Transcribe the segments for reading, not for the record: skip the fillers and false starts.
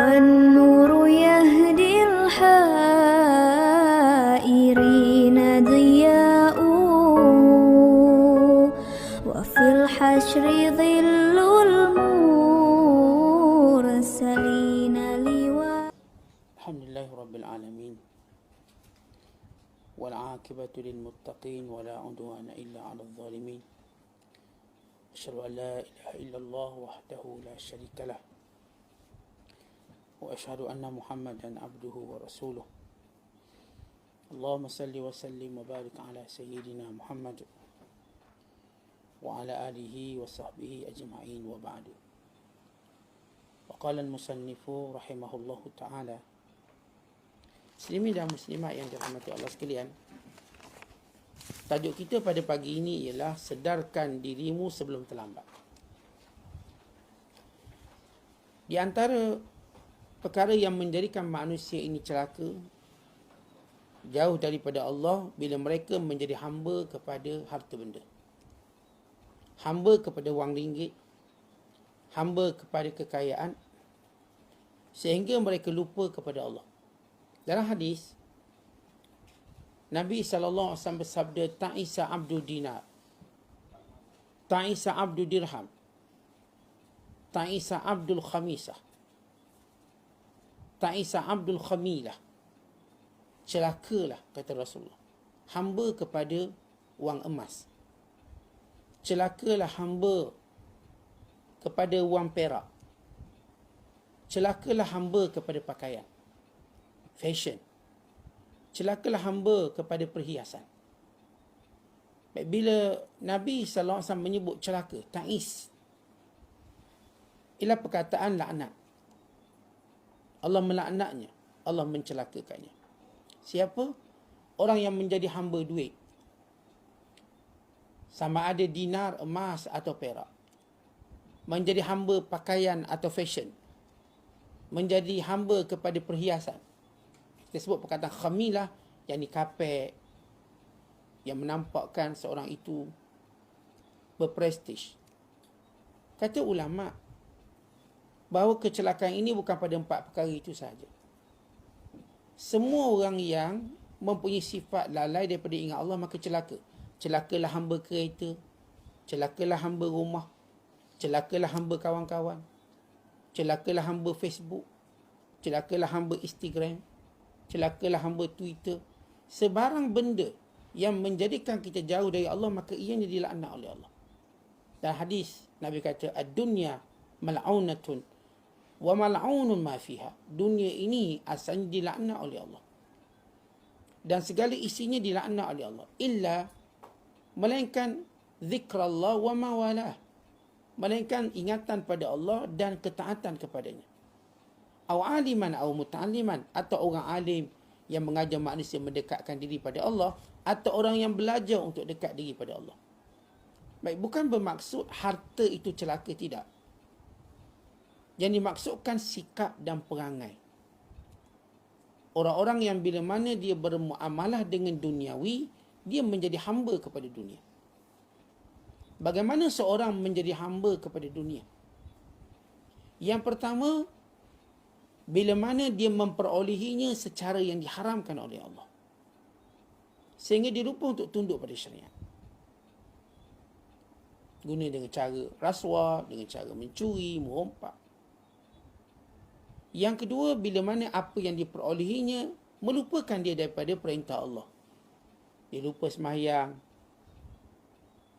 والنور يهدي الحائرين ضياء وفي الحشر ظل المرسلين لواء. الحمد لله رب العالمين والعاقبة للمتقين ولا عدوان إلا على الظالمين. أشهد أن لا إله إلا الله وحده لا شريك له وأشهد أن محمدا عبده ورسوله. اللهم صل وسلم وبارك على سيدنا محمد وعلى آله وصحبه أجمعين وبعد. وقال المصنف رحمه الله تعالى: Muslimin dan muslimat yang dirahmati Allah sekalian, tajuk kita pada pagi ini ialah sedarkan dirimu sebelum terlambat. Di antara perkara yang menjadikan manusia ini celaka, jauh daripada Allah, bila mereka menjadi hamba kepada harta benda, hamba kepada wang ringgit, hamba kepada kekayaan, sehingga mereka lupa kepada Allah. Dalam hadis, Nabi SAW bersabda, Ta'isa abdu dinar, Ta'isa abdu dirham, Ta'isa abdul khamisah, Ta'isa abdul khamilah. Celakalah, kata Rasulullah, hamba kepada wang emas. Celakalah hamba kepada wang perak. Celakalah hamba kepada pakaian, fashion. Celakalah hamba kepada perhiasan. Baik, bila Nabi SAW menyebut celaka, ta'is, ialah perkataan laknat. Allah melaknatnya, Allah mencelakakannya. Siapa? Orang yang menjadi hamba duit, sama ada dinar, emas atau perak. Menjadi hamba pakaian atau fashion. Menjadi hamba kepada perhiasan. Kita sebut perkataan khamilah, yang kapek, yang menampakkan seorang itu berprestij. Kata ulama' bahawa kecelakaan ini bukan pada 4 perkara itu sahaja. Semua orang yang mempunyai sifat lalai daripada ingat Allah, maka celaka. Celakalah hamba kereta, celakalah hamba rumah, celakalah hamba kawan-kawan, celakalah hamba Facebook, celakalah hamba Instagram, celakalah hamba Twitter. Sebarang benda yang menjadikan kita jauh dari Allah, maka ianya dilaknat oleh Allah. Dan hadis Nabi kata, ad-dunya mal'aunatun wa mal'aunun ma fiha. Dunia ini asalnya dilaknat oleh Allah, dan segala isinya dilaknat oleh Allah, illa, melainkan zikrullah wa ma walah, melainkan ingatan pada Allah dan ketaatan kepadanya. Aw aliman aw muta'alliman, atau orang alim yang mengajar manusia mendekatkan diri pada Allah, atau orang yang belajar untuk dekat diri pada Allah. Baik, bukan bermaksud harta itu celaka, tidak. Yang dimaksudkan sikap dan perangai. Orang-orang yang bila mana dia bermuamalah dengan duniawi, dia menjadi hamba kepada dunia. Bagaimana seorang menjadi hamba kepada dunia? Yang pertama, bila mana dia memperolehinya secara yang diharamkan oleh Allah, sehingga dia lupa untuk tunduk pada syariat. Guna dengan cara rasuah, dengan cara mencuri, merompak. Yang kedua, bila mana apa yang diperolehinya melupakan dia daripada perintah Allah. Dia lupa sembahyang,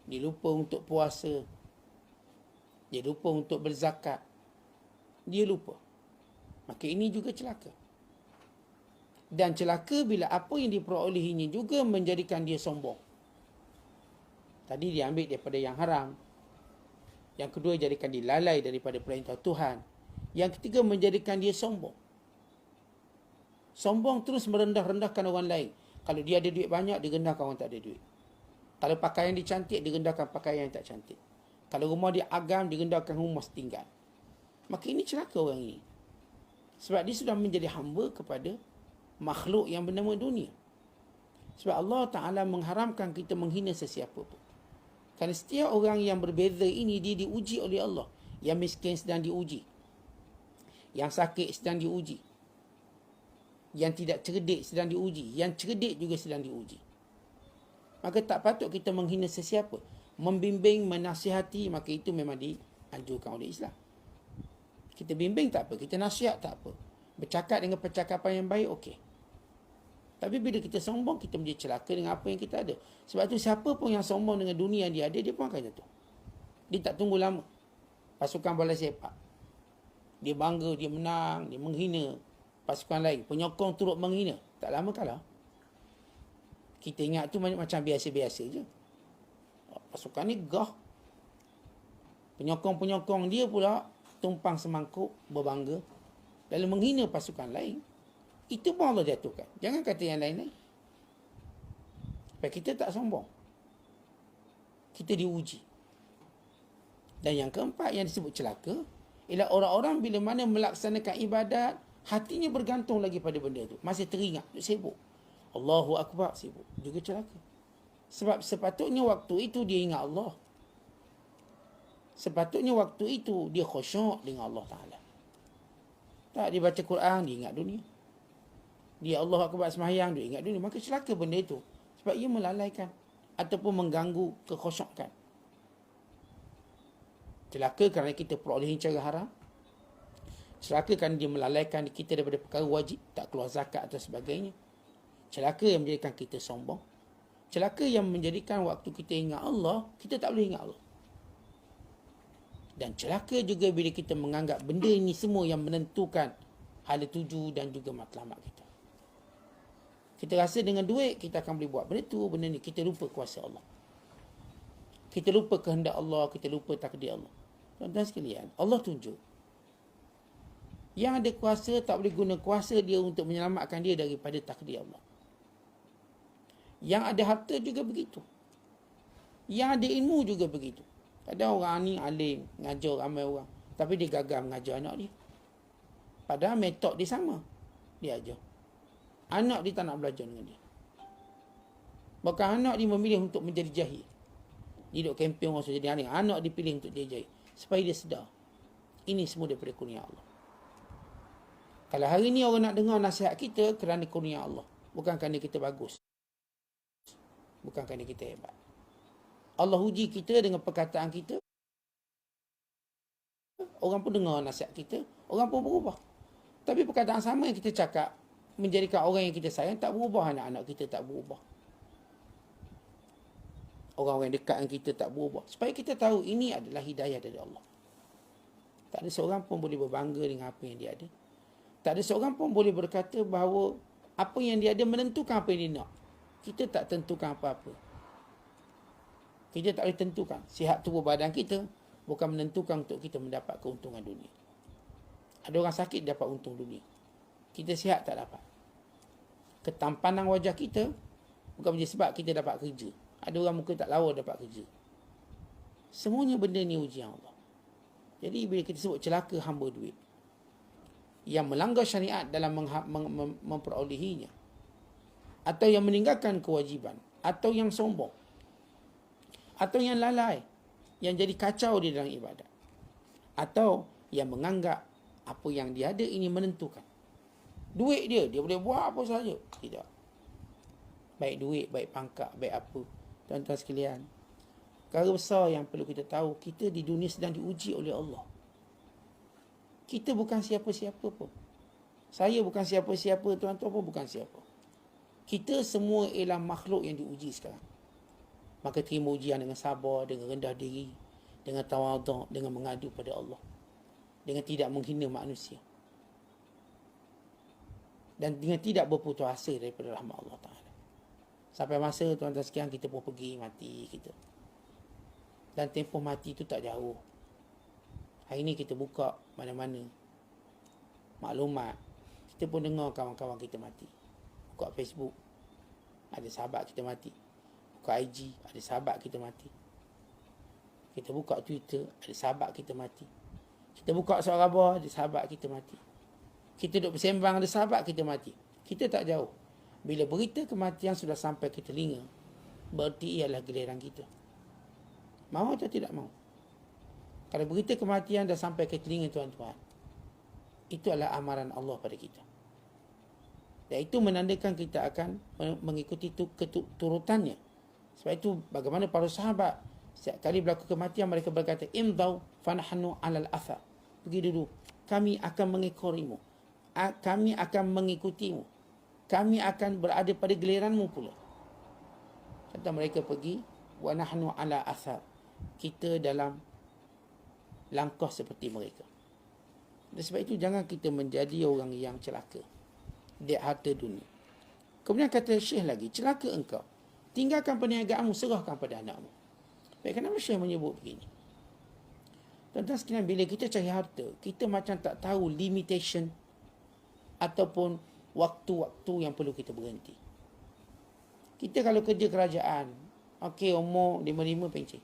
dia lupa untuk puasa, dia lupa untuk berzakat, dia lupa. Maka ini juga celaka. Dan celaka bila apa yang diperolehinya juga menjadikan dia sombong. Tadi dia ambil daripada yang haram. Yang kedua, jadikan dia lalai daripada perintah Tuhan. Yang ketiga, menjadikan dia sombong. Sombong terus merendah-rendahkan orang lain. Kalau dia ada duit banyak, dia rendahkan orang tak ada duit. Kalau pakaian dia cantik, dia rendahkan pakaian yang tak cantik. Kalau rumah dia agam, dia rendahkan rumah setinggal. Maka ini celaka orang ini. Sebab dia sudah menjadi hamba kepada makhluk yang bernama dunia. Sebab Allah Ta'ala mengharamkan kita menghina sesiapa pun. Kerana setiap orang yang berbeza ini, dia diuji oleh Allah. Yang miskin sedang diuji. Yang sakit sedang diuji. Yang tidak cerdik sedang diuji. Yang cerdik juga sedang diuji. Maka tak patut kita menghina sesiapa. Membimbing, menasihati, maka itu memang dianjurkan oleh Islam. Kita bimbing tak apa, kita nasihat tak apa. Bercakap dengan percakapan yang baik, okey. Tapi bila kita sombong, kita menjadi celaka dengan apa yang kita ada. Sebab tu siapa pun yang sombong dengan dunia yang dia ada, dia pun akan jatuh. Dia tak tunggu lama. Pasukan bola sepak, dia bangga, dia menang, dia menghina pasukan lain. Penyokong turut menghina, tak lama kalah. Kita ingat tu macam biasa-biasa je. Pasukan ni gah. Penyokong-penyokong dia pula tumpang semangkuk, berbangga, lalu menghina pasukan lain. Itu pun Allah jatuhkan. Jangan kata yang lain-lain. Supaya kita tak sombong. Kita diuji. Dan yang keempat yang disebut celaka ialah orang-orang bila mana melaksanakan ibadat, hatinya bergantung lagi pada benda tu. Masih teringat, sibuk. Allahu Akbar, sibuk. Juga celaka. Sebab sepatutnya waktu itu dia ingat Allah. Sepatutnya waktu itu dia khusyuk dengan Allah Ta'ala. Tak, dia baca Quran, dia ingat dunia. Dia Allah Akbar sembahyang, dia ingat dunia. Maka celaka benda itu. Sebab ia melalaikan ataupun mengganggu kekhusyukan. Celaka kerana kita perolehi cara haram. Celaka kerana dia melalaikan kita daripada perkara wajib, tak keluar zakat atau sebagainya. Celaka yang menjadikan kita sombong. Celaka yang menjadikan waktu kita ingat Allah, kita tak boleh ingat Allah. Dan celaka juga bila kita menganggap benda ini semua yang menentukan hala tuju dan juga matlamat kita. Kita rasa dengan duit, kita akan boleh buat benda tu, benda ni. Kita lupa kuasa Allah. Kita lupa kehendak Allah, kita lupa takdir Allah. Tuan-tuan sekalian, Allah tunjuk. Yang ada kuasa tak boleh guna kuasa dia untuk menyelamatkan dia daripada takdir Allah. Yang ada harta juga begitu. Yang ada ilmu juga begitu. Ada orang ni alim, ngajar ramai orang. Tapi dia gagal mengajar anak dia. Padahal metod dia sama. Dia ajar. Anak dia tak nak belajar dengan dia. Bahkan anak dia memilih untuk menjadi jahil. Dia duduk kempen orang suruh jadi alim. Anak dia pilih untuk jadi jahil. Supaya dia sedar. Ini semua daripada kurnia Allah. Kalau hari ni orang nak dengar nasihat kita kerana kurnia Allah. Bukan kerana kita bagus. Bukan kerana kita hebat. Allah uji kita dengan perkataan kita. Orang pun dengar nasihat kita. Orang pun berubah. Tapi perkataan sama yang kita cakap menjadikan orang yang kita sayang tak berubah. Anak-anak kita tak berubah. Orang-orang yang dekat dengan kita tak berubah. Supaya kita tahu ini adalah hidayah dari Allah. Tak ada seorang pun boleh berbangga dengan apa yang dia ada. Tak ada seorang pun boleh berkata bahawa apa yang dia ada menentukan apa yang dia nak. Kita tak tentukan apa-apa. Kita tak boleh tentukan. Sihat tubuh badan kita bukan menentukan untuk kita mendapat keuntungan dunia. Ada orang sakit dapat untung dunia. Kita sihat tak dapat. Ketampanan wajah kita bukan menjadi sebab kita dapat kerja. Ada orang muka tak lawa dapat kerja. Semuanya benda ni ujian Allah. Jadi bila kita sebut celaka hamba duit yang melanggar syariat dalam memperolehinya, atau yang meninggalkan kewajiban, atau yang sombong, atau yang lalai, yang jadi kacau di dalam ibadat, atau yang menganggap apa yang dia ada ini menentukan. Duit dia boleh buat apa saja. Tidak. Baik duit, baik pangkat, baik apa. Tuan-tuan sekalian, perkara besar yang perlu kita tahu, kita di dunia sedang diuji oleh Allah. Kita bukan siapa-siapa pun. Saya bukan siapa-siapa, tuan-tuan pun bukan siapa. Kita semua ialah makhluk yang diuji sekarang. Maka terima ujian dengan sabar, dengan rendah diri, dengan tawaduk, dengan mengadu pada Allah. Dengan tidak menghina manusia. Dan dengan tidak berputus asa daripada rahmat Allah Ta'ala. Sampai masa tuan-tuan sekian kita pun pergi mati kita. Dan tempoh mati itu tak jauh. Hari ini kita buka mana-mana maklumat. Kita pun dengar kawan-kawan kita mati. Buka Facebook, ada sahabat kita mati. Buka IG, ada sahabat kita mati. Kita buka Twitter, ada sahabat kita mati. Kita buka suara khabar, ada sahabat kita mati. Kita duduk bersembang, ada sahabat kita mati. Kita tak jauh. Bila berita kematian sudah sampai ke telinga, berarti ialah giliran kita. Mahu atau tidak mahu? Kalau berita kematian dah sampai ke telinga tuan-tuan, Itu adalah amaran Allah pada kita. Dan itu menandakan kita akan mengikuti turutannya. Sebab itu bagaimana para sahabat setiap kali berlaku kematian mereka berkata, imdau fanahnu alal athar. Pergi dulu, kami akan mengikorimu. Kami akan mengikutimu. Kami akan berada pada giliranmu pula. Kata mereka pergi, wa nahnu ala athar. Kita dalam langkah seperti mereka. Dan sebab itu jangan kita menjadi orang yang celaka di harta dunia. Kemudian kata Syekh lagi, celaka engkau, tinggalkan perniagaanmu, serahkan pada anakmu. Baik, kenapa Syekh menyebut begini? Tuan-tuan sekalian, bila kita cari harta, kita macam tak tahu limitation ataupun waktu-waktu yang perlu kita berhenti. Kita kalau kerja kerajaan, okey, umur 55 pencen.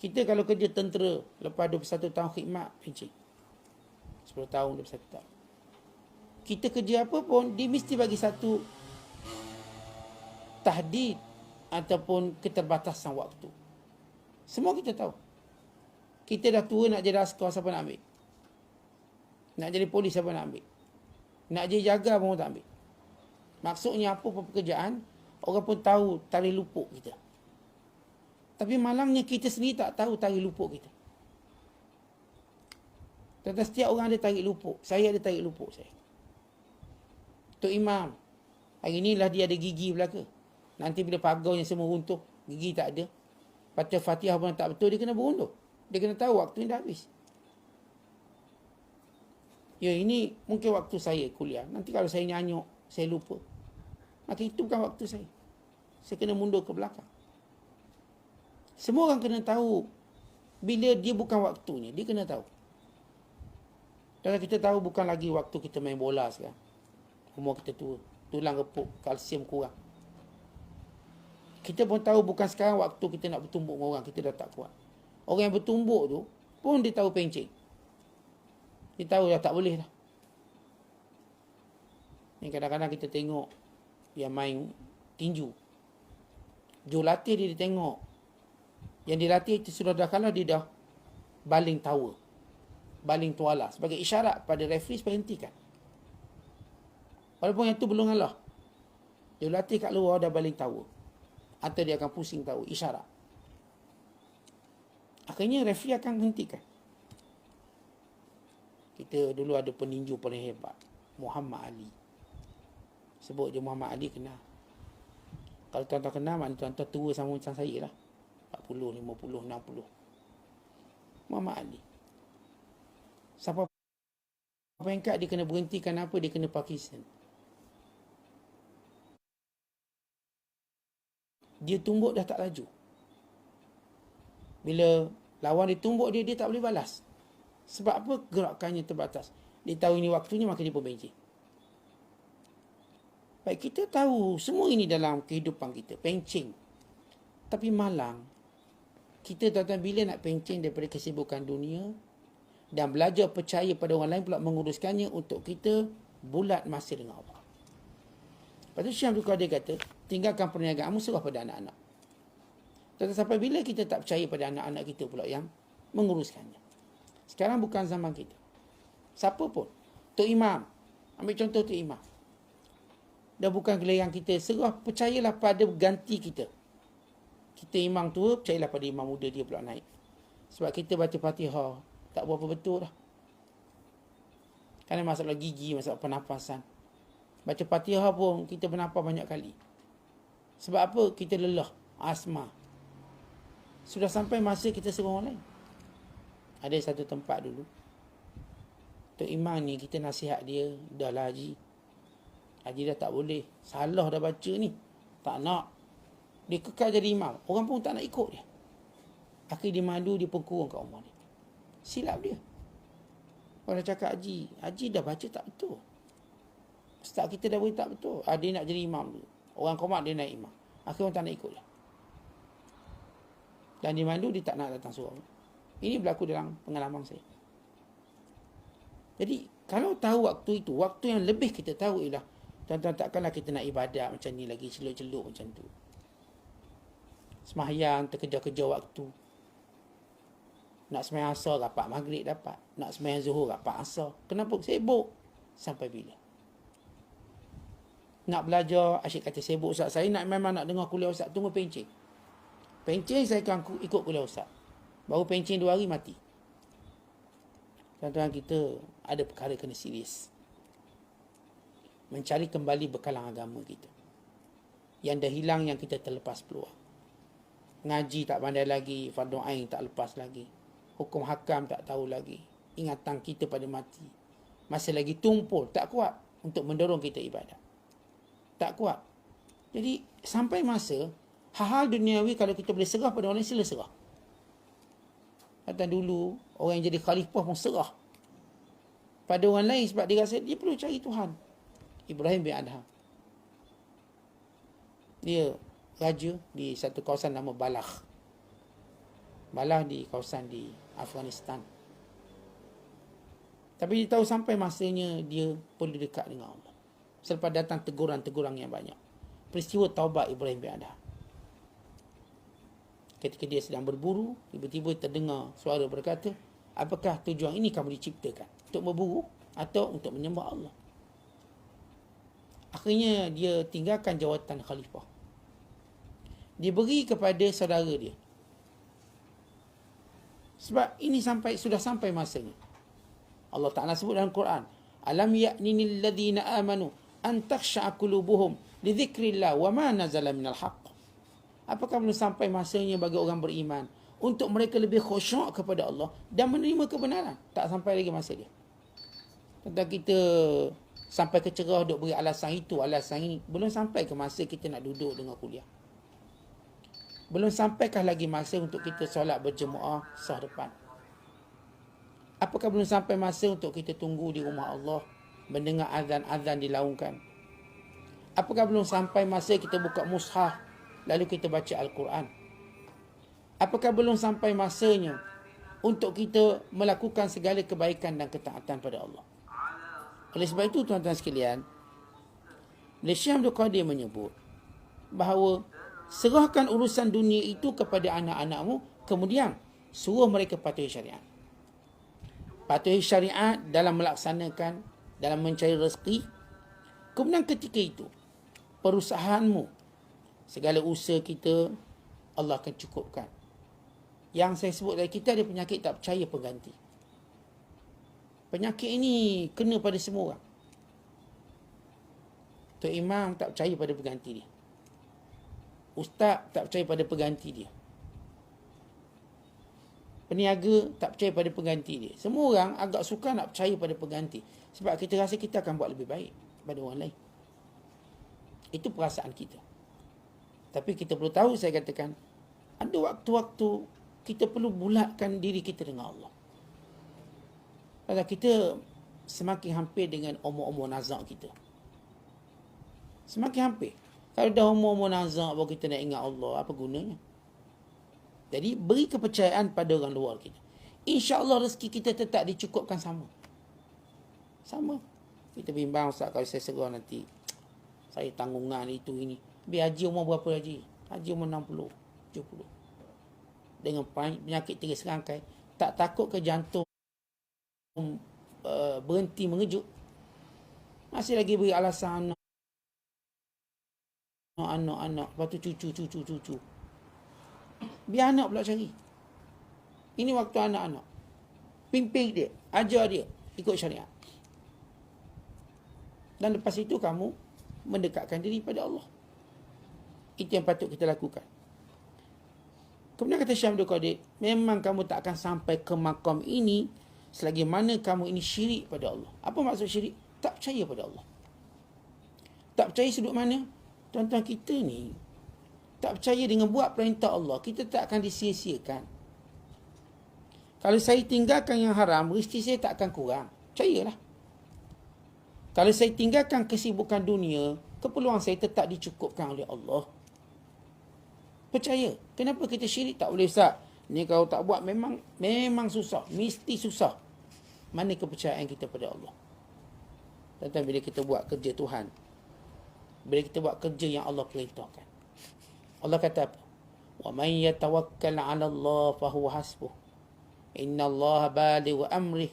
Kita kalau kerja tentera, lepas 21 tahun khidmat, pencen. 10 tahun, 21 tahun. Kita kerja apa pun, dia mesti bagi satu tahdid ataupun keterbatasan waktu. Semua kita tahu. Kita dah tua, nak jadi askar, siapa nak ambil? Nak jadi polis, siapa nak ambil? Nak jadi jaga pun tak ambil. Maksudnya apa-apa pekerjaan, orang pun tahu tarikh lupuk kita. Tapi malangnya kita sendiri tak tahu tarikh lupuk kita. Tentang setiap orang ada tarikh lupuk. Saya ada tarikh lupuk saya. Tok Imam, hari inilah dia ada gigi belaka. Nanti bila pagaunya semua runtuh, gigi tak ada. Baca Fatihah pun tak betul, dia kena berundur. Dia kena tahu waktu ni dah habis. Ya, ini mungkin waktu saya kuliah. Nanti kalau saya nyanyuk, saya lupa. Maka itu bukan waktu saya. Saya kena mundur ke belakang. Semua orang kena tahu bila dia bukan waktunya. Dia kena tahu. Dan kita tahu bukan lagi waktu kita main bola sekarang. Umur kita tua. Tulang repuk, kalsium kurang. Kita pun tahu bukan sekarang waktu kita nak bertumbuk dengan orang. Kita dah tak kuat. Orang yang bertumbuk tu pun dia tahu pencen. Dia tahu dah tak boleh dah. Ni kadang-kadang kita tengok yang main tinju. Jurulatih dia tengok. Yang dilatih itu sudah dah kalah, dia dah baling tawa. Baling tuala. Sebagai isyarat pada referee supaya hentikan. Walaupun yang tu belum ngalah. Jurulatih kat luar dah baling tawa. Atau dia akan pusing tawa. Isyarat. Akhirnya referee akan hentikan. Kita dulu ada peninju paling hebat. Muhammad Ali. Sebut je Muhammad Ali kenal. Kalau tuan-tuan kenal, maknanya tuan-tuan tua sama macam saya lah. 40, 50, 60. Muhammad Ali. Siapa pengkat dia kena berhentikan apa? Dia kena Parkinson. Dia tumbuk dah tak laju. Bila lawan dia tumbuk dia tak boleh balas. Sebab apa? Gerakannya terbatas. Dia tahu ini waktunya, maka dia pembencin. Baik, kita tahu semua ini dalam kehidupan kita. Pencing. Tapi malang, kita tuan-tuan bila nak pencing daripada kesibukan dunia dan belajar percaya pada orang lain pula menguruskannya untuk kita bulat masa dengan Allah. Lepas tu Syekh Abdul Qadir kata, tinggalkan perniagaanmu, serah pada anak-anak. Tetapi sampai bila kita tak percaya pada anak-anak kita pula yang menguruskannya. Sekarang bukan zaman kita. Siapa pun. Tok Imam. Ambil contoh Tok Imam. Dah bukan giliran kita. Serah, percayalah pada ganti kita. Kita imam tua, percayalah pada imam muda, dia pula naik. Sebab kita baca Fatihah tak berapa betul dah. Kerana masalah gigi, masalah pernafasan. Baca Fatihah pun kita bernafas banyak kali. Sebab apa? Kita lelah, asma. Sudah sampai masa kita suruh orang lain. Ada satu tempat dulu, Tok Imam ni kita nasihat dia, dah lah Haji. Haji dah tak boleh. Salah dah baca ni. Tak nak. Dia kekal jadi imam. Orang pun tak nak ikut dia. Akhirnya dia malu, dia pengkurung kat rumah dia. Silap dia. Orang cakap Haji dah baca tak betul. Ustaz kita dah boleh tak betul. Dia nak jadi imam dulu. Orang komat dia naik imam. Akhirnya orang tak nak ikut dia. Dan dia malu, dia tak nak datang surau. Ini berlaku dalam pengalaman saya. Jadi, kalau tahu waktu itu, waktu yang lebih kita tahu ialah, tuan-tuan takkanlah kita nak ibadat macam ni lagi, celuk-celuk macam tu. Semahyang, terkejar-kejar waktu. Nak sembahyang asar rapat maghrib dapat. Nak sembahyang zuhur rapat asar. Kenapa? Sibuk. Sampai bila? Nak belajar, asyik kata sibuk ustaz. Saya memang nak dengar kuliah ustaz. Tunggu pencing. Pencing saya akan ikut kuliah ustaz. Baru pencing 2 hari mati. Tuan-tuan, kita ada perkara kena serius. Mencari kembali bekalan agama kita. Yang dah hilang, yang kita terlepas peluang. Ngaji tak pandai lagi, fardu ain tak lepas lagi. Hukum hakam tak tahu lagi. Ingatan kita pada mati. Masih lagi tumpul, tak kuat untuk mendorong kita ibadat. Tak kuat. Jadi sampai masa hal-hal duniawi kalau kita boleh serah pada orang lain, sila serah. Kata dulu orang yang jadi khalifah pun serah pada orang lain sebab dia rasa dia perlu cari Tuhan. Ibrahim bin Adham, dia raja di satu kawasan nama Balakh. Balakh di kawasan di Afghanistan. Tapi dia tahu sampai masanya dia perlu dekat dengan Allah. Selepas datang teguran-teguran yang banyak. Peristiwa taubat Ibrahim bin Adham. Ketika dia sedang berburu, tiba-tiba terdengar suara berkata, apakah tujuan ini kamu diciptakan? Untuk berburu atau untuk menyembah Allah? Akhirnya dia tinggalkan jawatan khalifah. Dia beri kepada saudara dia. Sebab ini sudah sampai masanya. Allah Ta'ala sebut dalam Quran, alam ya'ninil ladhina amanu an takhsha'a qulubuhum li dzikrillah wa ma nazala minal haqq. Apakah belum sampai masanya bagi orang beriman untuk mereka lebih khusyuk kepada Allah dan menerima kebenaran? Tak sampai lagi masa dia. Tentang kita sampai kecerah duk beri alasan itu, alasan ini. Belum sampai ke masa kita nak duduk dengan kuliah. Belum sampaikah lagi masa untuk kita solat berjemaah sah depan. Apakah belum sampai masa untuk kita tunggu di rumah Allah, mendengar azan-azan dilaungkan? Apakah belum sampai masa kita buka mushaf, lalu kita baca Al-Quran? Apakah belum sampai masanya untuk kita melakukan segala kebaikan dan ketaatan pada Allah? Oleh sebab itu, tuan-tuan sekalian, Syekh Abdul Qadir menyebut bahawa serahkan urusan dunia itu kepada anak-anakmu, kemudian suruh mereka patuhi syariat. Patuhi syariat dalam melaksanakan, dalam mencari rezeki. Kemudian ketika itu, perusahaanmu, segala usaha kita, Allah akan cukupkan. Yang saya sebut tadi, kita ada penyakit tak percaya pengganti. Penyakit ini kena pada semua orang. Tok Imam tak percaya pada pengganti dia. Ustaz tak percaya pada pengganti dia. Peniaga tak percaya pada pengganti dia. Semua orang agak suka nak percaya pada pengganti. Sebab kita rasa kita akan buat lebih baik pada orang lain. Itu perasaan kita. Tapi kita perlu tahu, saya katakan, ada waktu-waktu kita perlu bulatkan diri kita dengan Allah. Kalau kita semakin hampir dengan umur-umur nazak kita. Semakin hampir. Kalau dah umur-umur nazak baru kita nak ingat Allah, apa gunanya? Jadi beri kepercayaan pada orang luar kita. InsyaAllah rezeki kita tetap dicukupkan sama. Sama. Kita bimbang, Ustaz, kalau saya serah nanti, saya tanggungan itu ini. Biar haji umur berapa haji? Haji umur 60, 70. Dengan penyakit tiga serangkai. Tak takut ke jantung berhenti mengejut? Masih lagi beri alasan anak. Lepas tu cucu. Biar anak pula cari. Ini waktu anak-anak. Pimpin dia. Ajar dia. Ikut syariat. Dan lepas itu kamu mendekatkan diri pada Allah. Itu yang patut kita lakukan. Kemudian kata Syekh Abdul Qadir, memang kamu tak akan sampai ke makam ini selagi mana kamu ini syirik pada Allah. Apa maksud syirik? Tak percaya pada Allah. Tak percaya sudut mana? Tuan-tuan, kita ni tak percaya dengan buat perintah Allah, kita tak akan disia-siakan. Kalau saya tinggalkan yang haram, rezeki saya tak akan kurang. Percayalah. Kalau saya tinggalkan kesibukan dunia, keperluan saya tetap dicukupkan oleh Allah. Percaya. Kenapa kita syirik tak boleh, Ustaz? Ni kalau tak buat memang susah. Mesti susah. Mana kepercayaan kita pada Allah? Tentang bila kita buat kerja Tuhan, bila kita buat kerja yang Allah perintahkan, Allah kata apa? Wa man yatawakkal 'ala Allah fa huwa hasbuh. Innallaha balighu amrih.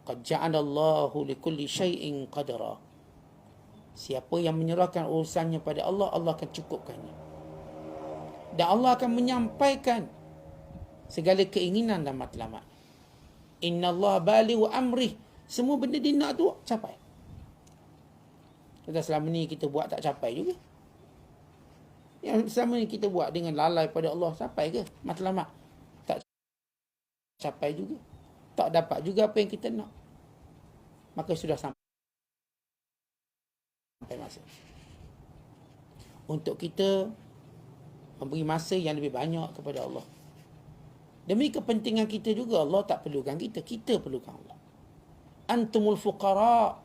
Qad ja'alallahu likulli syai'in qadara. Siapa yang menyerahkan urusannya pada Allah, Allah akan cukupkannya. Dan Allah akan menyampaikan segala keinginan dan matlamat. Innallaha balighu amrih. Semua benda dia nak tu capai. Kita selama ni kita buat tak capai juga. Yang selama ni kita buat dengan lalai pada Allah, capai ke matlamat? Tak capai juga. Tak dapat juga apa yang kita nak. Maka sudah sampai masa untuk kita memberi masa yang lebih banyak kepada Allah. Demi kepentingan kita juga, Allah tak perlukan kita, kita perlukan Allah. Antumul fuqara.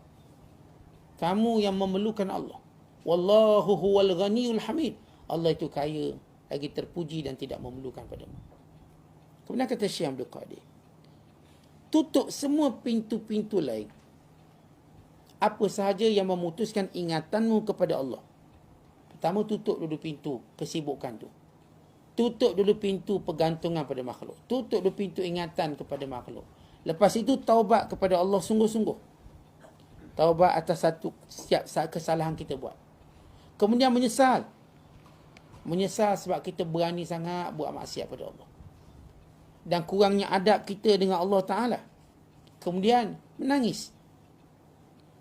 Kamu yang memerlukan Allah. Wallahu huwal ghaniyul hamid. Allah itu kaya, lagi terpuji dan tidak memerlukan padamu. Kemudian kata Syekh Abdul Qadir, tutup semua pintu-pintu lain. Apa sahaja yang memutuskan ingatanmu kepada Allah. Pertama, tutup dulu pintu kesibukan tu. Tutup dulu pintu pergantungan pada makhluk. Tutup dulu pintu ingatan kepada makhluk. Lepas itu taubat kepada Allah sungguh-sungguh. Taubat atas setiap kesalahan kita buat. Kemudian menyesal. Menyesal sebab kita berani sangat buat maksiat pada Allah. Dan kurangnya adab kita dengan Allah Ta'ala. Kemudian menangis.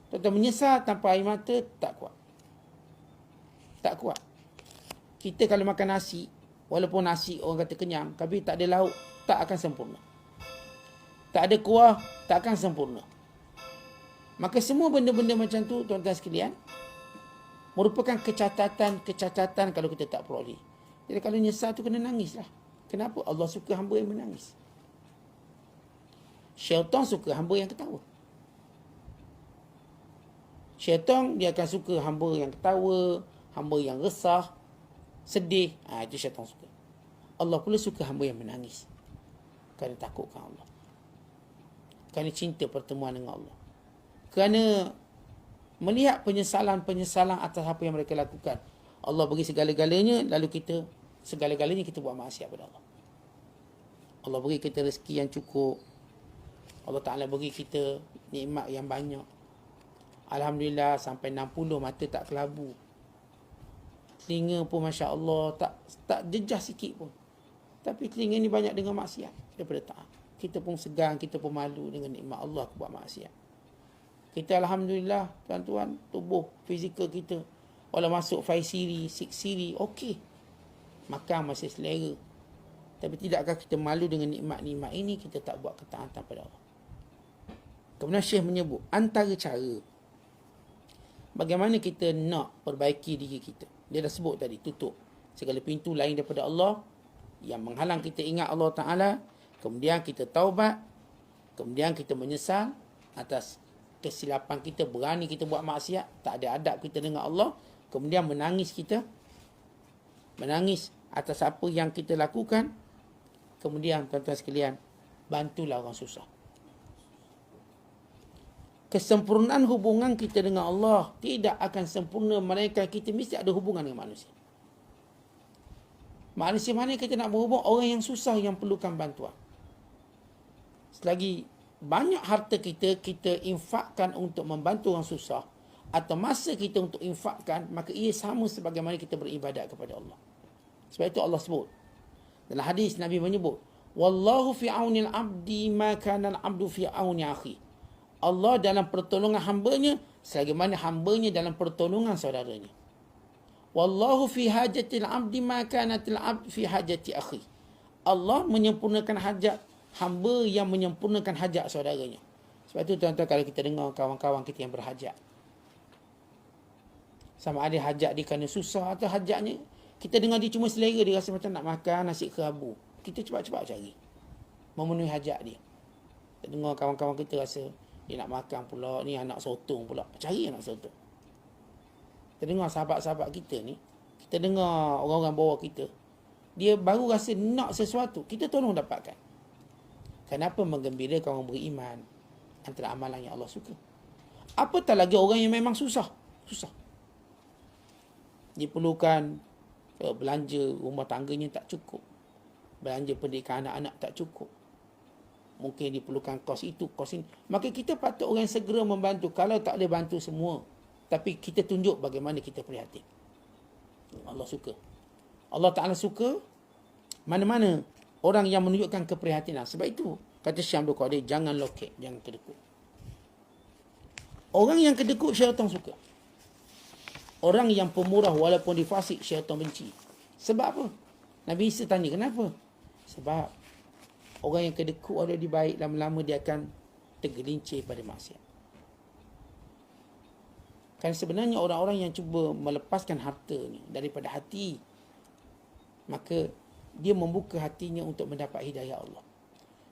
Tuan-tuan, menyesal tanpa air mata tak kuat. Tak kuat. Kita kalau makan nasi, walaupun nasi orang kata kenyang, tapi tak ada lauk, tak akan sempurna. Tak ada kuah, tak akan sempurna. Maka semua benda-benda macam tu, tuan-tuan sekalian, merupakan kecacatan kalau kita tak peroleh. Jadi kalau nyesal tu kena nangis lah. Kenapa? Allah suka hamba yang menangis. Syaitan suka hamba yang ketawa. Syaitan dia akan suka hamba yang ketawa, hamba yang resah, sedih. Itu syaitan suka. Allah pula suka hamba yang menangis. Kerana takutkan Allah. Kerana cinta pertemuan dengan Allah. Kerana melihat penyesalan-penyesalan atas apa yang mereka lakukan. Allah bagi segala-galanya, lalu kita segala-galanya kita buat maksiat pada Allah. Allah bagi kita rezeki yang cukup. Allah Ta'ala bagi kita nikmat yang banyak. Alhamdulillah sampai 60 mata tak kelabu. Telinga pun Masya Allah tak jejah sikit pun. Tapi telinga ni banyak dengan maksiat daripada taat. Kita pun segan, kita pun malu dengan nikmat Allah buat maksiat. Kita Alhamdulillah tuan-tuan, tubuh fizikal kita walau masuk 5 siri, 6 siri, okey. Makan masih selera. Tapi tidakkah kita malu dengan nikmat-nikmat ini, kita tak buat ketaatan pada Allah. Kemudian Syekh menyebut antara cara bagaimana kita nak perbaiki diri kita. Dia dah sebut tadi, tutup segala pintu lain daripada Allah yang menghalang kita ingat Allah Ta'ala. Kemudian kita taubat. Kemudian kita menyesal atas kesilapan kita, berani kita buat maksiat, tak ada adab kita dengan Allah. Kemudian menangis kita. Menangis atas apa yang kita lakukan. Kemudian tuan-tuan sekalian, bantulah orang susah. Kesempurnaan hubungan kita dengan Allah tidak akan sempurna melainkan kita mesti ada hubungan dengan manusia. Manusia mana kita nak berhubung? Orang yang susah yang perlukan bantuan. Selagi banyak harta kita infakkan untuk membantu orang susah, atau masa kita untuk infakkan, maka ia sama sebagaimana kita beribadat kepada Allah. Sebab itu Allah sebut dalam hadis, Nabi menyebut, wallahu fi aunil abdi ma kana al-abdu fi auni akhi. Allah dalam pertolongan hambanya sebagaimana hambanya dalam pertolongan saudaranya. Wallahu fi hajatil abdi ma kanatil abd fi hajati akhi. Allah menyempurnakan hajat hamba yang menyempurnakan hajat saudaranya. Sebab itu tuan-tuan, kalau kita dengar kawan-kawan kita yang berhajat, sama ada hajat dia kerana susah atau hajatnya kita dengar dia cuma selera, dia rasa macam nak makan nasi kerabu, kita cepat-cepat cari memenuhi hajat dia. Kita dengar kawan-kawan kita rasa dia nak makan pula, ni anak sotong pula, cari anak sotong. Kita dengar sahabat-sahabat kita ni, kita dengar orang-orang bawah kita, dia baru rasa nak sesuatu, kita tolong dapatkan. Kenapa? Menggembirakan orang beriman, antara amalan yang Allah suka. Apatah lagi orang yang memang susah. Dia perlukan belanja rumah tangganya tak cukup, belanja pendidikan anak-anak tak cukup, Mungkin diperlukan kos itu, kos ini. Maka kita patut orang segera membantu. Kalau tak boleh bantu semua, tapi kita tunjuk bagaimana kita prihatin. Allah suka. Allah Ta'ala suka mana-mana orang yang menunjukkan keprihatinan. Sebab itu, kata Syekh Abdul Qadir, jangan lokek, jangan kedekut. Orang yang kedekut, syaitan suka. Orang yang pemurah walaupun difasik, syaitan benci. Sebab apa? Nabi Isa tanya, kenapa? Sebab orang yang kedekut ada di baik, lama-lama dia akan tergelincir pada maksiat. Kan sebenarnya orang-orang yang cuba melepaskan harta ni daripada hati, maka dia membuka hatinya untuk mendapat hidayah Allah.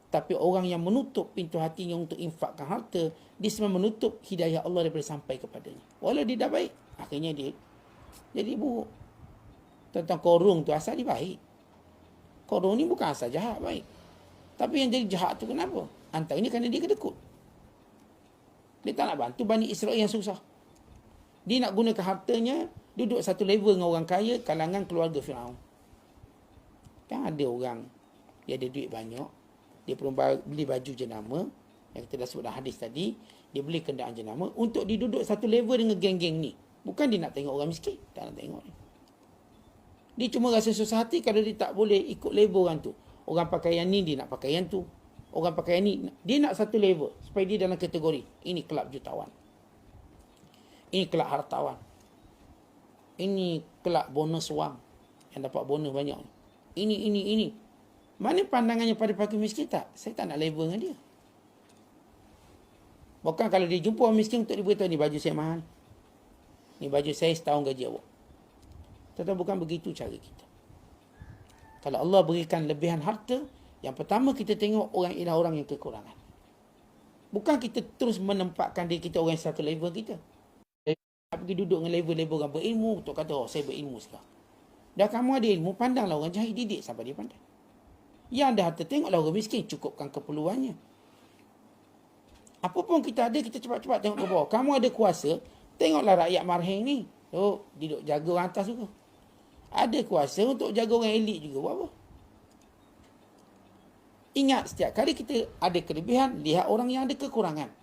Tapi orang yang menutup pintu hatinya untuk infakkan harta, dia sebenarnya menutup hidayah Allah daripada sampai kepadanya. Walau dia dah baik, akhirnya dia jadi buruk. Tentang korung tu asal dia baik. Korung ni bukan asal jahat, baik. Tapi yang jadi jahat tu kenapa? Antaranya kerana dia kedekut. Dia tak nak bantu Bani Israel yang susah. Dia nak gunakan hartanya, duduk satu level dengan orang kaya, kalangan keluarga Firaun. Kan ada orang, dia ada duit banyak, dia perlu beli baju jenama, yang kita dah sebut dalam hadis tadi, dia beli kenderaan jenama, untuk diduduk satu level dengan geng-geng ni. Bukan dia nak tengok orang miskin, tak nak tengok ni. Dia cuma rasa susah hati kalau dia tak boleh ikut level orang tu. Orang pakaian ni, dia nak pakaian tu. Orang pakaian ni, dia nak satu level, supaya dia dalam kategori, ini kelab jutawan. Ini kelab hartawan. Ini kelab bonus wang, yang dapat bonus banyak. Ini. Mana pandangannya pada fakir miskin tak? Saya tak nak level dengan dia. Bukan kalau dia jumpa orang miskin untuk dia beritahu, ni baju saya mahal. Ni baju saya setahun gaji awak. Tetapi bukan begitu cara kita. Kalau Allah berikan lebihan harta, yang pertama kita tengok orang ialah orang yang kekurangan. Bukan kita terus menempatkan diri kita orang satu level kita. Pergi duduk dengan level-level orang berilmu, untuk kata, oh saya berilmu sekarang. Dah kamu ada ilmu, pandanglah orang jahil, didik sampai dia pandai. Yang ada harta, tengoklah orang miskin, cukupkan keperluannya. Apa pun kita ada, kita cepat-cepat tengok ke bawah. Kamu ada kuasa, tengoklah rakyat marheng ni. Oh, duduk jaga orang atas juga. Ada kuasa untuk jaga orang elit juga. Buat apa? Ingat, setiap kali kita ada kelebihan, lihat orang yang ada kekurangan.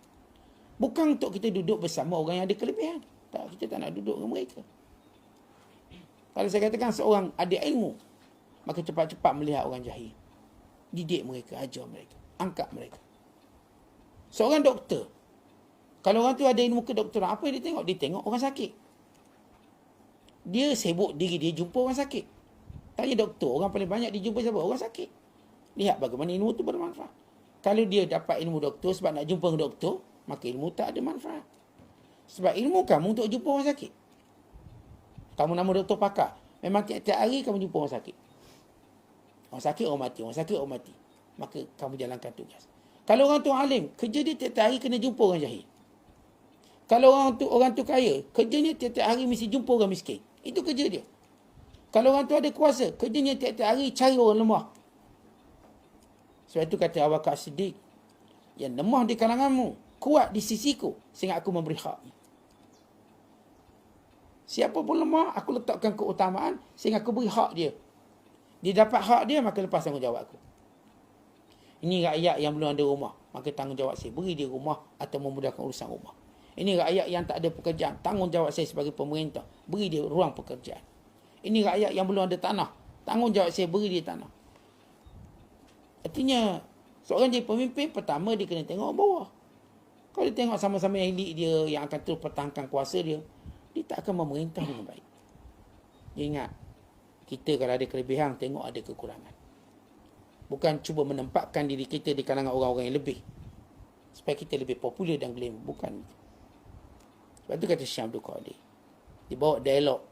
Bukan untuk kita duduk bersama orang yang ada kelebihan. Tak, kita tak nak duduk dengan mereka. Kalau saya katakan seorang ada ilmu, maka cepat-cepat melihat orang jahil. Didik mereka, ajar mereka, angkat mereka. Seorang doktor, kalau orang tu ada ilmu kedokteran, apa yang dia tengok? Dia tengok orang sakit. Dia sibuk diri dia jumpa orang sakit. Tanya doktor, orang paling banyak dia jumpa siapa? Orang sakit. Lihat bagaimana ilmu tu bermanfaat. Kalau dia dapat ilmu doktor sebab nak jumpa dengan doktor, maka ilmu tak ada manfaat. Sebab ilmu kamu untuk jumpa orang sakit. Kamu nama doktor pakar, memang tiap-tiap hari kamu jumpa orang sakit. Orang sakit, orang mati. Orang sakit, orang mati. Maka kamu jalankan tugas. Kalau orang tu alim, kerja dia tiap-tiap hari kena jumpa orang jahil. Kalau orang tu kaya, kerjanya tiap-tiap hari mesti jumpa orang miskin. Itu kerja dia. Kalau orang tu ada kuasa, kerjanya tiap-tiap hari cari orang lemah. Sebab itu kata Abu Bakar Siddiq, yang lemah di kalanganmu, kuat di sisiku, sehingga aku memberi haknya. Siapa pun lemah, aku letakkan keutamaan, sehingga aku beri hak dia. Dia dapat hak dia, maka lepas tanggungjawab aku. Ini rakyat yang belum ada rumah, maka tanggungjawab saya, beri dia rumah atau memudahkan urusan rumah. Ini rakyat yang tak ada pekerjaan, tanggungjawab saya sebagai pemerintah, beri dia ruang pekerjaan. Ini rakyat yang belum ada tanah, tanggungjawab saya, beri dia tanah. Artinya, seorang jadi pemimpin, pertama dia kena tengok bawah. Kalau dia tengok sama-sama elit dia yang akan terus pertahankan kuasa dia, dia tak akan memerintah dengan baik. Dia ingat, kita kalau ada kelebihan, tengok ada kekurangan. Bukan cuba menempatkan diri kita di kalangan orang-orang yang lebih, supaya kita lebih popular dan glam. Bukan. Sebab itu kata Syekh Abdul Qadir, dibawa dialog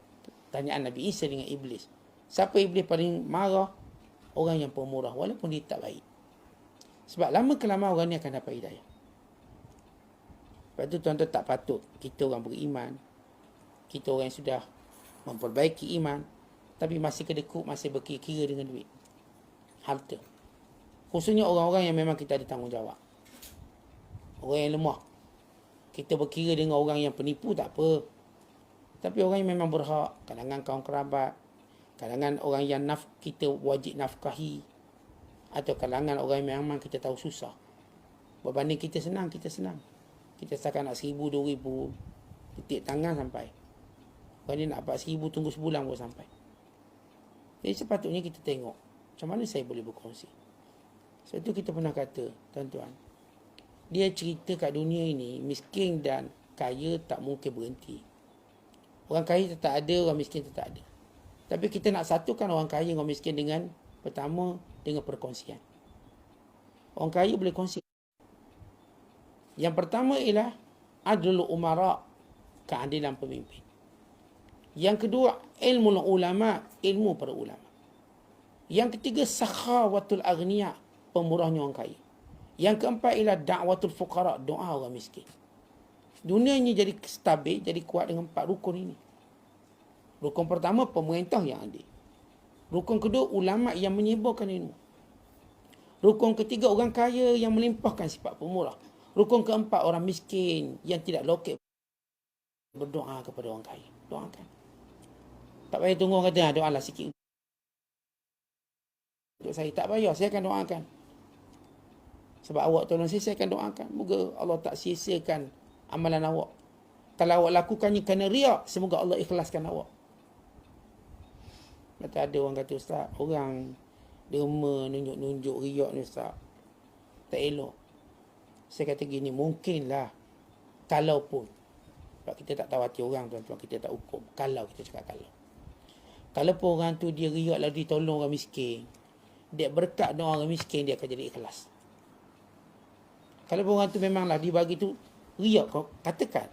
tanyaan Nabi Isa dengan Iblis. Siapa Iblis paling marah? Orang yang pemurah, walaupun dia tak baik. Sebab lama-kelamaan orang ni akan dapat hidayah. Sebab itu tuan-tuan tak patut kita orang beriman, kita orang yang sudah memperbaiki iman, tapi masih kedekut, masih berkira-kira dengan duit, harta. Khususnya orang-orang yang memang kita ada tanggungjawab. Orang yang lemah, kita berkira dengan orang yang penipu tak apa. Tapi orang yang memang berhak, kalangan kaum kerabat, kalangan orang yang kita wajib nafkahi, atau kalangan orang yang memang kita tahu susah. Berbanding kita senang. Kita setakat nak 1,000, 2,000, titik tangan sampai. Berbanding nak 4,000 tunggu sebulan baru sampai. Jadi sepatutnya kita tengok macam mana saya boleh berkongsi. Sebab tu kita pernah kata, tuan-tuan, dia cerita kat dunia ini, miskin dan kaya tak mungkin berhenti. Orang kaya tetap ada, orang miskin tetap ada. Tapi kita nak satukan orang kaya dengan orang miskin dengan, pertama, dengan perkongsian. Orang kaya boleh kongsi. Yang pertama ialah adlul umara, keadilan pemimpin. Yang kedua, ilmu ulama, ilmu para ulama. Yang ketiga, sakhawatul aghniya, pemurahnya orang kaya. Yang keempat ialah da'watul fuqara, doa orang miskin. Dunia ini jadi stabil, jadi kuat dengan 4 rukun ini. Rukun pertama, pemerintah yang adil. Rukun kedua, ulama yang menyebarkan ilmu. Rukun ketiga, orang kaya yang melimpahkan sifat pemurah. Rukun keempat, orang miskin yang tidak lokek berdoa kepada orang kaya. Doakan. Tak payah tunggu orang kata, doalah sikit untuk saya. Tak payah, saya akan doakan. Sebab awak tolong saya akan doakan. Moga Allah tak sia-siakan amalan awak. Kalau awak lakukannya kerana riak, semoga Allah ikhlaskan awak. Kata ada orang kata, Ustaz, orang derma nunjuk-nunjuk riak ni Ustaz, tak elok. Saya kata gini, mungkinlah. Kalaupun. Sebab kita tak tahu hati orang, tuan-tuan, kita tak hukum. Kalau kita cakap kalau. Kalaupun orang tu dia riak lalu ditolong orang miskin, dia berkat doa orang miskin, dia akan jadi ikhlas. Kalau orang tu memanglah dia bagi tu riak, kau katakan.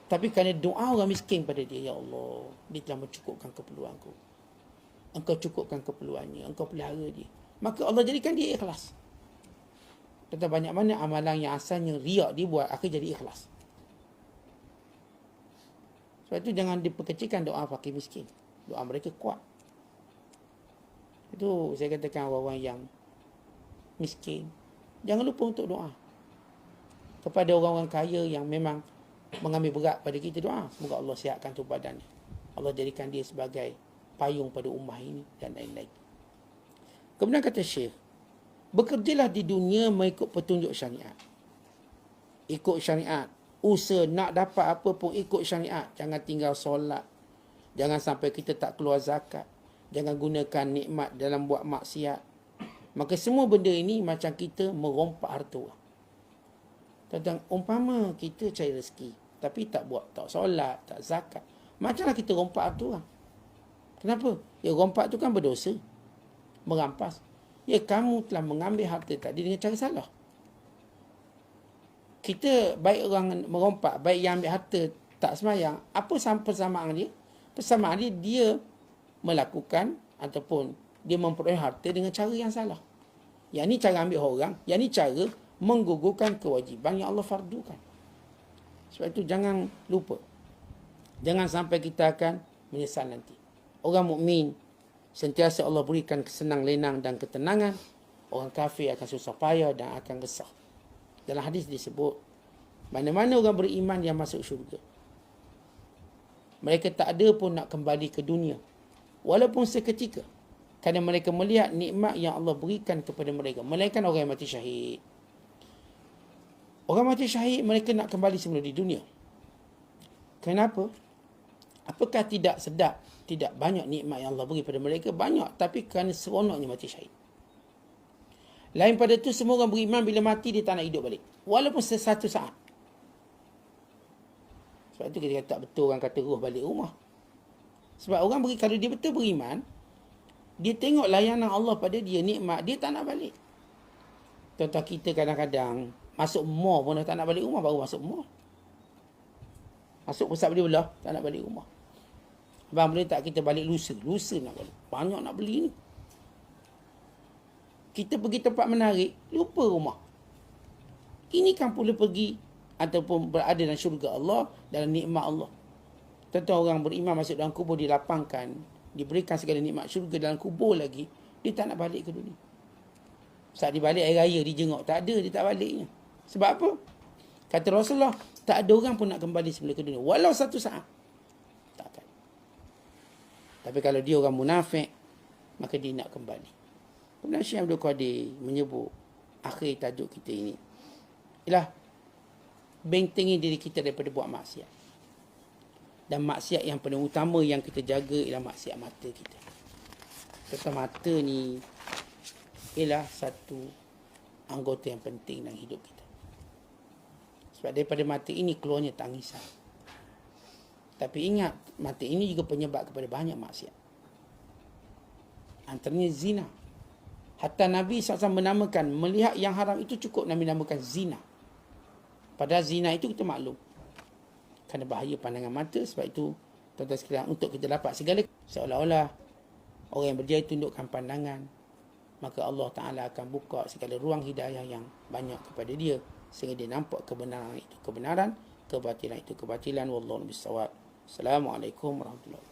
Tapi kerana doa orang miskin pada dia, ya Allah, dia telah mencukupkan keperluanku. Engkau cukupkan keperluannya, engkau pelihara dia. Maka Allah jadikan dia ikhlas. Tentang banyak mana amalan yang asalnya riak dibuat, akan jadi ikhlas. Sebab itu jangan diperkecilkan doa fakir miskin. Doa mereka kuat. Itu saya katakan orang-orang yang miskin, jangan lupa untuk doa. Kepada orang-orang kaya yang memang mengambil berat pada kita, doa. Semoga Allah sihatkan tubuh badannya. Allah jadikan dia sebagai payung pada ummah ini dan lain-lain. Kemudian kata Syekh, bekerjalah di dunia mengikut petunjuk syariat. Ikut syariat. Usaha nak dapat apa pun ikut syariat. Jangan tinggal solat. Jangan sampai kita tak keluar zakat. Jangan gunakan nikmat dalam buat maksiat. Maka semua benda ini macam kita merompak harta orang. Tentang umpama kita cari rezeki, tapi tak buat, tak solat, tak zakat, macamlah kita rompak harta orang. Kenapa? Ya, rompak tu kan berdosa. Merampas. Ya, kamu telah mengambil harta tadi dengan cara salah. Kita, baik orang merompak, baik yang ambil harta tak sembahyang, apa persamaan dia? Persamaan dia melakukan ataupun dia memperoleh harta dengan cara yang salah. Yang ni cara ambil orang, yang ni cara menggugurkan kewajiban yang Allah fardukan. Sebab itu jangan lupa. Jangan sampai kita akan menyesal nanti. Orang mukmin sentiasa Allah berikan kesenang lenang dan ketenangan. Orang kafir akan susah payah dan akan resah. Dalam hadis disebut, mana-mana orang beriman yang masuk syurga, mereka tak ada pun nak kembali ke dunia, walaupun seketika, kerana mereka melihat nikmat yang Allah berikan kepada mereka. Melainkan orang yang mati syahid. Orang mati syahid, mereka nak kembali semula di dunia. Kenapa? Apakah tidak sedap? Tidak banyak nikmat yang Allah beri pada mereka? Banyak, tapi kerana seronoknya mati syahid. Lain pada itu, semua orang beriman bila mati, dia tak nak hidup balik. Walaupun sesatu saat. Sebab itu kita kata tak betul orang kata roh balik rumah. Sebab orang kalau dia betul beriman, dia tengok layanan Allah pada dia, nikmat, dia tak nak balik. Contoh kita kadang-kadang masuk mall pun dah tak nak balik rumah, baru masuk mall. Masuk pusat beli belah, tak nak balik rumah. Abang boleh tak kita balik lusa? Lusa nak balik. Banyak nak beli ni. Kita pergi tempat menarik, lupa rumah. Ini kan pula pergi ataupun berada dalam syurga Allah, dalam nikmat Allah. Tentu orang beriman masuk dalam kubur, dilapangkan, diberikan segala nikmat syurga dalam kubur lagi, dia tak nak balik ke dunia. Saat dia balik air raya, dia jenguk. Tak ada, dia tak baliknya. Sebab apa? Kata Rasulullah, tak ada orang pun nak kembali semula ke dunia. Walau satu saat. Tapi kalau dia orang munafik, maka dia nak kembali. Kemudian Syekh Abdul Qadir menyebut akhir tajuk kita ini ialah bentengi diri kita daripada buat maksiat. Dan maksiat yang paling utama yang kita jaga ialah maksiat mata kita. Kata mata ni ialah satu anggota yang penting dalam hidup kita. Sebab daripada mata ini keluarnya tangisan. Tapi ingat, mata ini juga penyebab kepada banyak maksiat. Antaranya zina. Hatta Nabi SAW menamakan, melihat yang haram itu cukup Nabi namakan zina. Padahal zina itu kita maklum. Kerana bahaya pandangan mata. Sebab itu, tuan-tuan sekalian, untuk kita dapat segala, seolah-olah orang yang berjaya tundukkan pandangan, maka Allah Ta'ala akan buka segala ruang hidayah yang banyak kepada dia. Sehingga dia nampak kebenaran itu kebenaran, kebatilan itu kebatilan. Wallahu a'lam bishawab. Assalamualaikum warahmatullahi wabarakatuh.